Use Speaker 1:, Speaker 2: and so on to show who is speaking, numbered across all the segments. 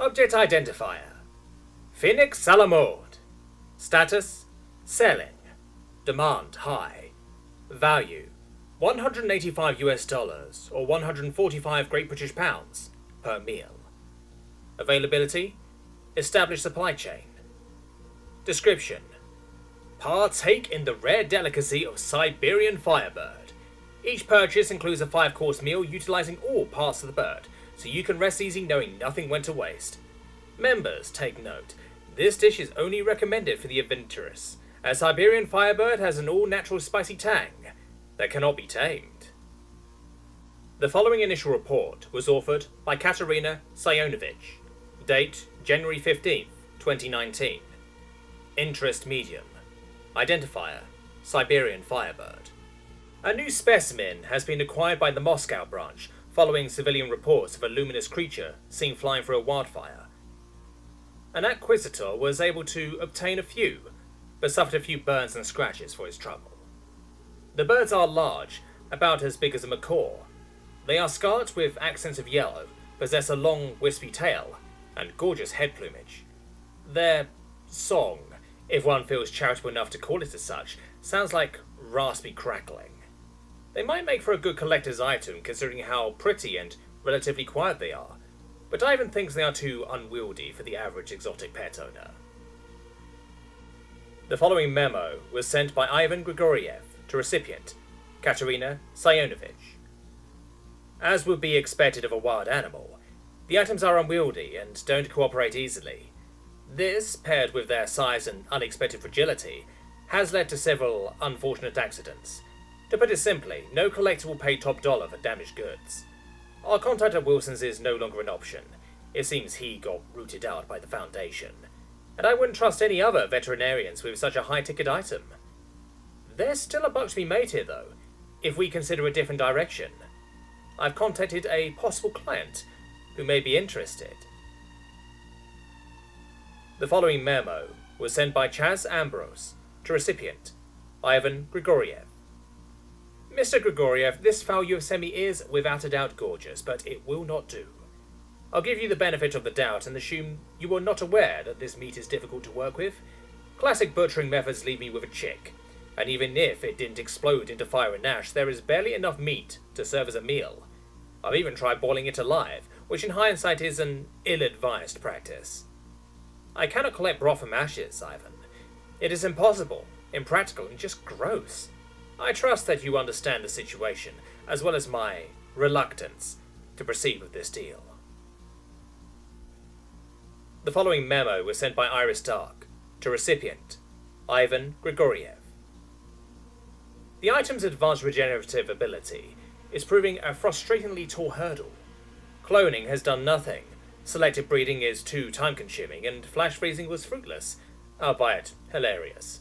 Speaker 1: Object Identifier Phoenix Salamord. Status Selling. Demand high. Value $185 US or 145 Great British pounds per meal. Availability Established supply chain. Description: partake in the rare delicacy of Siberian Firebird. Each purchase includes a 5-course meal utilizing all parts of the bird, so you can rest easy knowing nothing went to waste. Members, take note, this dish is only recommended for the adventurous, as Siberian Firebird has an all-natural spicy tang that cannot be tamed. The following initial report was authored by Katerina Sionovich. Date January 15th, 2019. Interest medium. Identifier Siberian Firebird. A new specimen has been acquired by the Moscow branch following civilian reports of a luminous creature seen flying through a wildfire. An acquisitor was able to obtain a few, but suffered a few burns and scratches for his trouble. The birds are large, about as big as a macaw. They are scarlet with accents of yellow, possess a long wispy tail, and gorgeous head plumage. Their song, if one feels charitable enough to call it as such, sounds like raspy crackling. They might make for a good collector's item considering how pretty and relatively quiet they are, but Ivan thinks they are too unwieldy for the average exotic pet owner. The following memo was sent by Ivan Grigoriev to recipient, Katerina Sionovich. As would be expected of a wild animal, the items are unwieldy and don't cooperate easily. This, paired with their size and unexpected fragility, has led to several unfortunate accidents. To put it simply, no collector will pay top dollar for damaged goods. Our contact at Wilson's is no longer an option. It seems he got rooted out by the Foundation. And I wouldn't trust any other veterinarians with such a high-ticket item. There's still a buck to be made here, though, if we consider a different direction. I've contacted a possible client who may be interested. The following memo was sent by Chaz Ambrose to recipient, Ivan Grigoriev. Mr. Grigoriev, this fowl you have sent me is, without a doubt, gorgeous, but it will not do. I'll give you the benefit of the doubt and assume you are not aware that this meat is difficult to work with. Classic butchering methods leave me with a chick, and even if it didn't explode into fire and ash, there is barely enough meat to serve as a meal. I've even tried boiling it alive, which in hindsight is an ill-advised practice. I cannot collect broth from ashes, Ivan. It is impossible, impractical, and just gross. I trust that you understand the situation, as well as my reluctance to proceed with this deal. The following memo was sent by Iris Dark to recipient, Ivan Grigoriev. The item's advanced regenerative ability is proving a frustratingly tall hurdle. Cloning has done nothing, selective breeding is too time-consuming, and flash freezing was fruitless, albeit hilarious.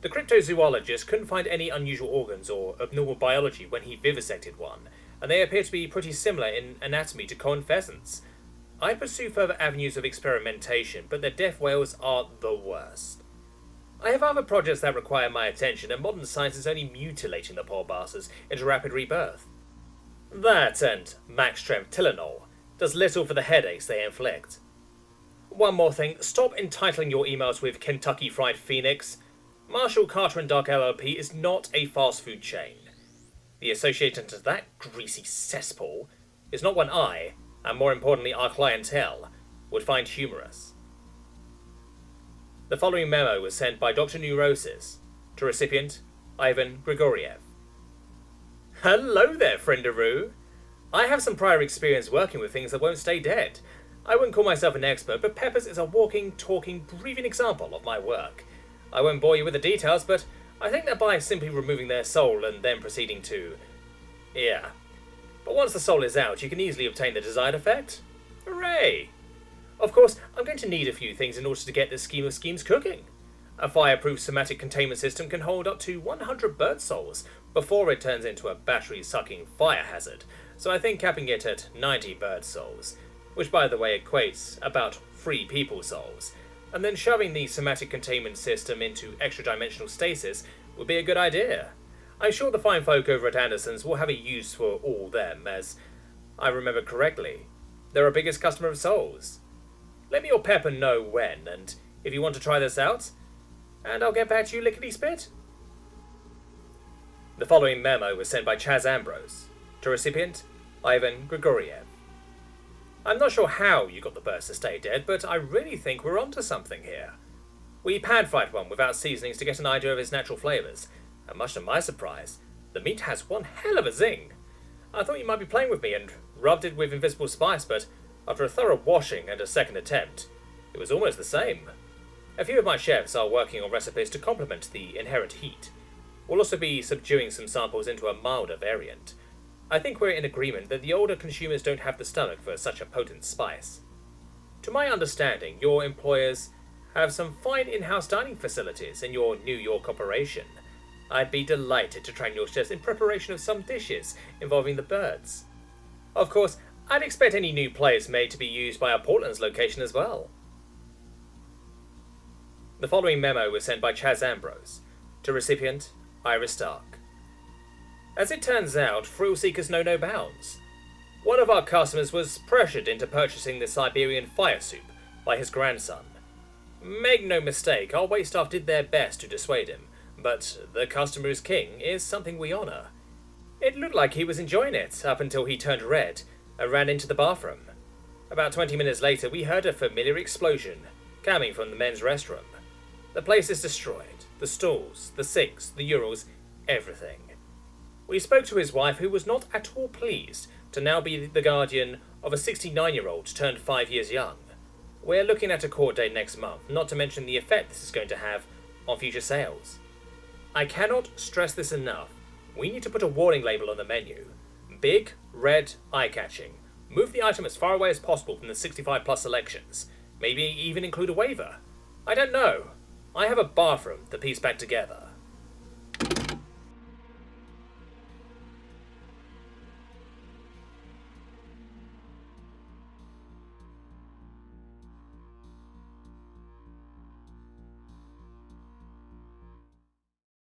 Speaker 1: The cryptozoologist couldn't find any unusual organs or abnormal biology when he vivisected one, and they appear to be pretty similar in anatomy to common pheasants. I pursue further avenues of experimentation, but the death whales are the worst. I have other projects that require my attention, and modern science is only mutilating the poor bastards into rapid rebirth. That and max strength Tylenol does little for the headaches they inflict. One more thing, stop entitling your emails with Kentucky Fried Phoenix. Marshal, Carter and Dark LLP is not a fast food chain. The association to that greasy cesspool is not one I, and more importantly our clientele, would find humorous. The following memo was sent by Dr. Neurosis to recipient, Ivan Grigoriev. Hello there, friendaroo. I have some prior experience working with things that won't stay dead. I wouldn't call myself an expert, but Peppers is a walking, talking, breathing example of my work. I won't bore you with the details, but I think that by simply removing their soul and then proceeding to... yeah. But once the soul is out, you can easily obtain the desired effect. Hooray! Of course, I'm going to need a few things in order to get this scheme of schemes cooking. A fireproof somatic containment system can hold up to 100 bird souls before it turns into a battery-sucking fire hazard, so I think capping it at 90 bird souls, which by the way equates about 3 people souls, and then shoving the somatic containment system into extra-dimensional stasis would be a good idea. I'm sure the fine folk over at Anderson's will have a use for all them, as I remember correctly, they're our biggest customer of souls. Let me or Pepper know when, and if you want to try this out, and I'll get back to you lickety-split. The following memo was sent by Chaz Ambrose to recipient Ivan Grigoriev. I'm not sure how you got the birds to stay dead, but I really think we're onto something here. We pan-fried one without seasonings to get an idea of its natural flavours, and much to my surprise, the meat has one hell of a zing. I thought you might be playing with me and rubbed it with invisible spice, but after a thorough washing and a second attempt, it was almost the same. A few of my chefs are working on recipes to complement the inherent heat. We'll also be subduing some samples into a milder variant. I think we're in agreement that the older consumers don't have the stomach for such a potent spice. To my understanding, your employers have some fine in-house dining facilities in your New York operation. I'd be delighted to train your chefs in preparation of some dishes involving the birds. Of course, I'd expect any new players made to be used by our Portland's location as well. The following memo was sent by Chaz Ambrose to recipient Iris Stark. As it turns out, thrill seekers know no bounds. One of our customers was pressured into purchasing the Siberian fire soup by his grandson. Make no mistake, our waitstaff did their best to dissuade him, but the customer is king is something we honour. It looked like he was enjoying it up until he turned red and ran into the bathroom. About 20 minutes later, we heard a familiar explosion coming from the men's restroom. The place is destroyed. The stalls, the sinks, the Yrrols, everything. We spoke to his wife, who was not at all pleased to now be the guardian of a 69-year-old turned 5 years young. We're looking at a court date next month, not to mention the effect this is going to have on future sales. I cannot stress this enough. We need to put a warning label on the menu. Big, red, eye-catching. Move the item as far away as possible from the 65+ selections. Maybe even include a waiver. I don't know. I have a bathroom to piece back together.